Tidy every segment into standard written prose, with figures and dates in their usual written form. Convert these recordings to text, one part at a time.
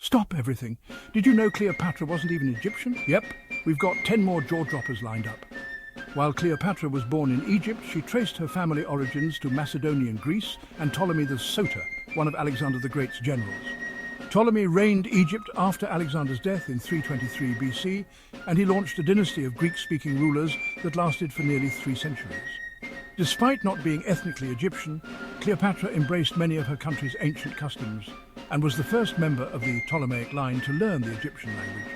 Stop everything. Did you know Cleopatra wasn't even Egyptian? Yep, we've got 10 more jaw-droppers lined up. While Cleopatra was born in Egypt, she traced her family origins to Macedonian Greece and Ptolemy the Soter, one of Alexander the Great's generals. Ptolemy reigned Egypt after Alexander's death in 323 BC, and he launched a dynasty of Greek-speaking rulers that lasted for nearly 3 centuries. Despite not being ethnically Egyptian, Cleopatra embraced many of her country's ancient customs and was the first member of the Ptolemaic line to learn the Egyptian language.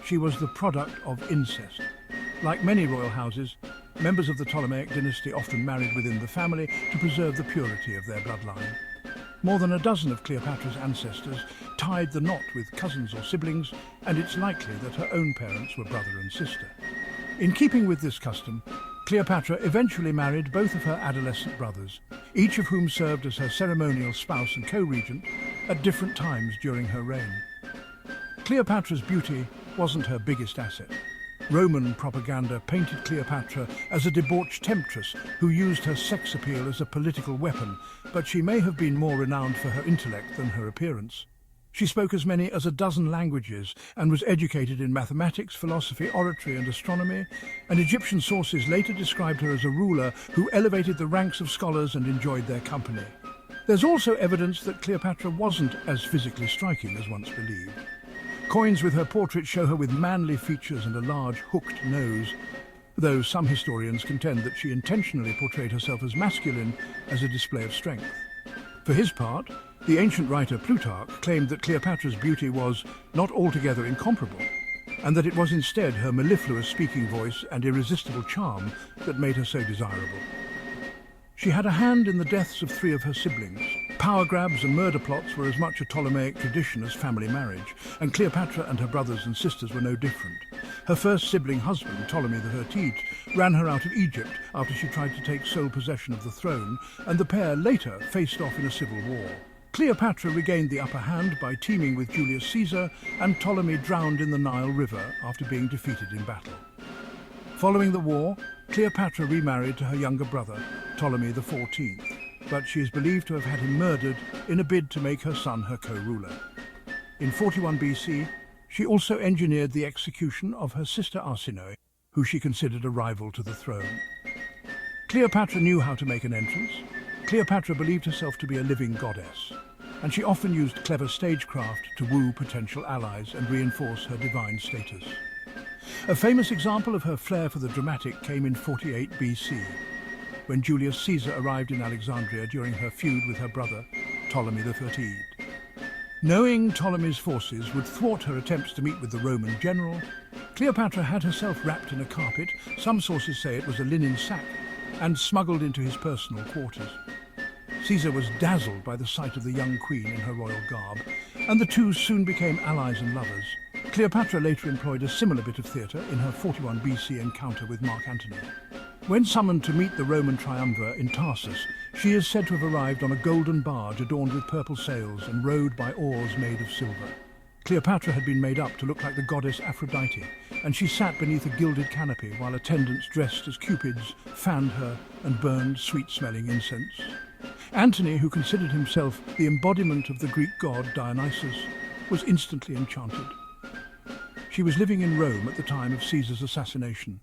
She was the product of incest. Like many royal houses, members of the Ptolemaic dynasty often married within the family to preserve the purity of their bloodline. More than a dozen of Cleopatra's ancestors tied the knot with cousins or siblings, and it's likely that her own parents were brother and sister. In keeping with this custom, Cleopatra eventually married both of her adolescent brothers, each of whom served as her ceremonial spouse and co-regent at different times during her reign. Cleopatra's beauty wasn't her biggest asset. Roman propaganda painted Cleopatra as a debauched temptress who used her sex appeal as a political weapon, but she may have been more renowned for her intellect than her appearance. She spoke as many as a dozen languages and was educated in mathematics, philosophy, oratory and astronomy, and Egyptian sources later described her as a ruler who elevated the ranks of scholars and enjoyed their company. There's also evidence that Cleopatra wasn't as physically striking as once believed. Coins with her portrait show her with manly features and a large, hooked nose, though some historians contend that she intentionally portrayed herself as masculine as a display of strength. For his part, the ancient writer Plutarch claimed that Cleopatra's beauty was not altogether incomparable, and that it was instead her mellifluous speaking voice and irresistible charm that made her so desirable. She had a hand in the deaths of 3 of her siblings. Power grabs and murder plots were as much a Ptolemaic tradition as family marriage, and Cleopatra and her brothers and sisters were no different. Her first sibling husband, Ptolemy XIII, ran her out of Egypt after she tried to take sole possession of the throne, and the pair later faced off in a civil war. Cleopatra regained the upper hand by teaming with Julius Caesar, and Ptolemy drowned in the Nile River after being defeated in battle. Following the war, Cleopatra remarried to her younger brother, Ptolemy XIV, but she is believed to have had him murdered in a bid to make her son her co-ruler. In 41 BC, she also engineered the execution of her sister Arsinoe, who she considered a rival to the throne. Cleopatra knew how to make an entrance. Cleopatra believed herself to be a living goddess, and she often used clever stagecraft to woo potential allies and reinforce her divine status. A famous example of her flair for the dramatic came in 48 BC, when Julius Caesar arrived in Alexandria during her feud with her brother, Ptolemy XIII. Knowing Ptolemy's forces would thwart her attempts to meet with the Roman general, Cleopatra had herself wrapped in a carpet, some sources say it was a linen sack, and smuggled into his personal quarters. Caesar was dazzled by the sight of the young queen in her royal garb, and the two soon became allies and lovers. Cleopatra later employed a similar bit of theatre in her 41 BC encounter with Mark Antony. When summoned to meet the Roman triumvir in Tarsus, she is said to have arrived on a golden barge adorned with purple sails and rowed by oars made of silver. Cleopatra had been made up to look like the goddess Aphrodite, and she sat beneath a gilded canopy while attendants dressed as cupids fanned her and burned sweet-smelling incense. Antony, who considered himself the embodiment of the Greek god Dionysus, was instantly enchanted. She was living in Rome at the time of Caesar's assassination.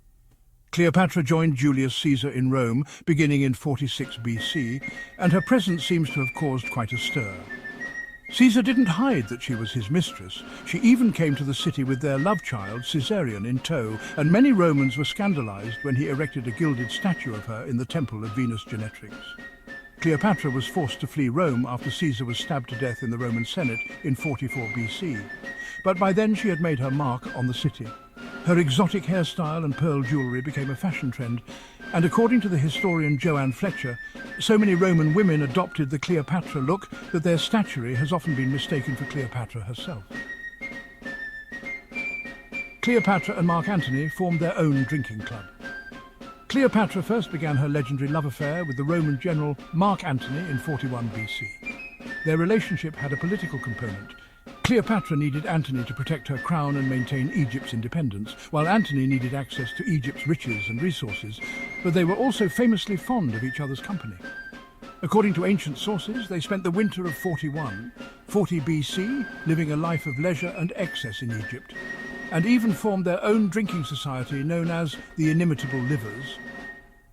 Cleopatra joined Julius Caesar in Rome beginning in 46 BC, and her presence seems to have caused quite a stir. Caesar didn't hide that she was his mistress. She even came to the city with their love child, Caesarion, in tow, and many Romans were scandalized when he erected a gilded statue of her in the temple of Venus Genetrix. Cleopatra was forced to flee Rome after Caesar was stabbed to death in the Roman Senate in 44 BC. But by then she had made her mark on the city. Her exotic hairstyle and pearl jewellery became a fashion trend, and according to the historian Joanne Fletcher, so many Roman women adopted the Cleopatra look that their statuary has often been mistaken for Cleopatra herself. Cleopatra and Mark Antony formed their own drinking club. Cleopatra first began her legendary love affair with the Roman general Mark Antony in 41 BC. Their relationship had a political component. Cleopatra needed Antony to protect her crown and maintain Egypt's independence, while Antony needed access to Egypt's riches and resources, but they were also famously fond of each other's company. According to ancient sources, they spent the winter of 40 BC, living a life of leisure and excess in Egypt, and even formed their own drinking society known as the Inimitable Livers.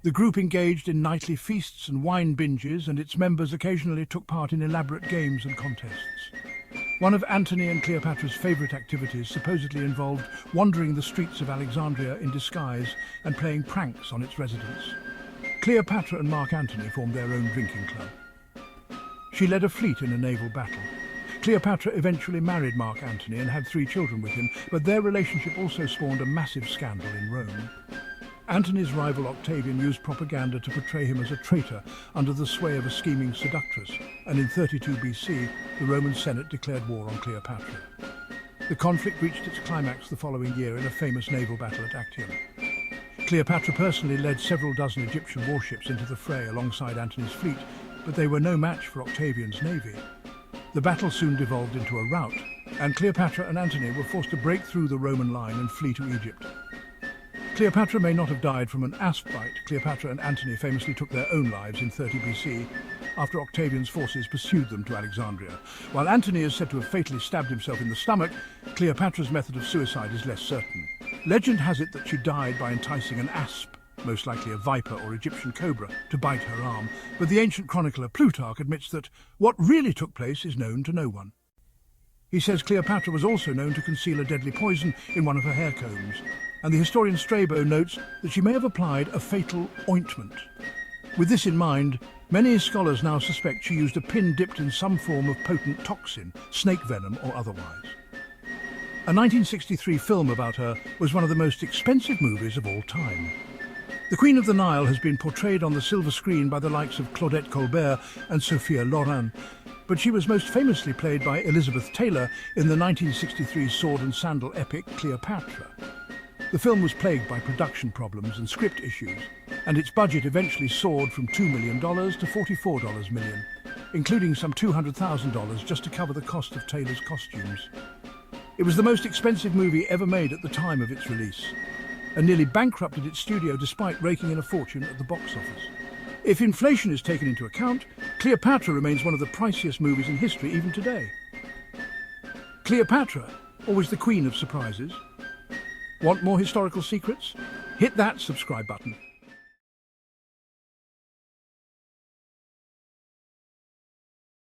The group engaged in nightly feasts and wine binges, and its members occasionally took part in elaborate games and contests. One of Antony and Cleopatra's favourite activities supposedly involved wandering the streets of Alexandria in disguise and playing pranks on its residents. Cleopatra and Mark Antony formed their own drinking club. She led a fleet in a naval battle. Cleopatra eventually married Mark Antony and had 3 children with him, but their relationship also spawned a massive scandal in Rome. Antony's rival Octavian used propaganda to portray him as a traitor under the sway of a scheming seductress, and in 32 BC, the Roman Senate declared war on Cleopatra. The conflict reached its climax the following year in a famous naval battle at Actium. Cleopatra personally led several dozen Egyptian warships into the fray alongside Antony's fleet, but they were no match for Octavian's navy. The battle soon devolved into a rout, and Cleopatra and Antony were forced to break through the Roman line and flee to Egypt. Cleopatra may not have died from an asp bite. Cleopatra and Antony famously took their own lives in 30 BC after Octavian's forces pursued them to Alexandria. While Antony is said to have fatally stabbed himself in the stomach, Cleopatra's method of suicide is less certain. Legend has it that she died by enticing an asp, most likely a viper or Egyptian cobra, to bite her arm, but the ancient chronicler Plutarch admits that what really took place is known to no one. He says Cleopatra was also known to conceal a deadly poison in one of her hair combs, and the historian Strabo notes that she may have applied a fatal ointment. With this in mind, many scholars now suspect she used a pin dipped in some form of potent toxin, snake venom or otherwise. A 1963 film about her was one of the most expensive movies of all time. The Queen of the Nile has been portrayed on the silver screen by the likes of Claudette Colbert and Sophia Loren, but she was most famously played by Elizabeth Taylor in the 1963 sword and sandal epic Cleopatra. The film was plagued by production problems and script issues, and its budget eventually soared from $2 million to $44 million, including some $200,000 just to cover the cost of Taylor's costumes. It was the most expensive movie ever made at the time of its release, and nearly bankrupted its studio despite raking in a fortune at the box office. If inflation is taken into account, Cleopatra remains one of the priciest movies in history even today. Cleopatra, always the queen of surprises. Want more historical secrets? Hit that subscribe button.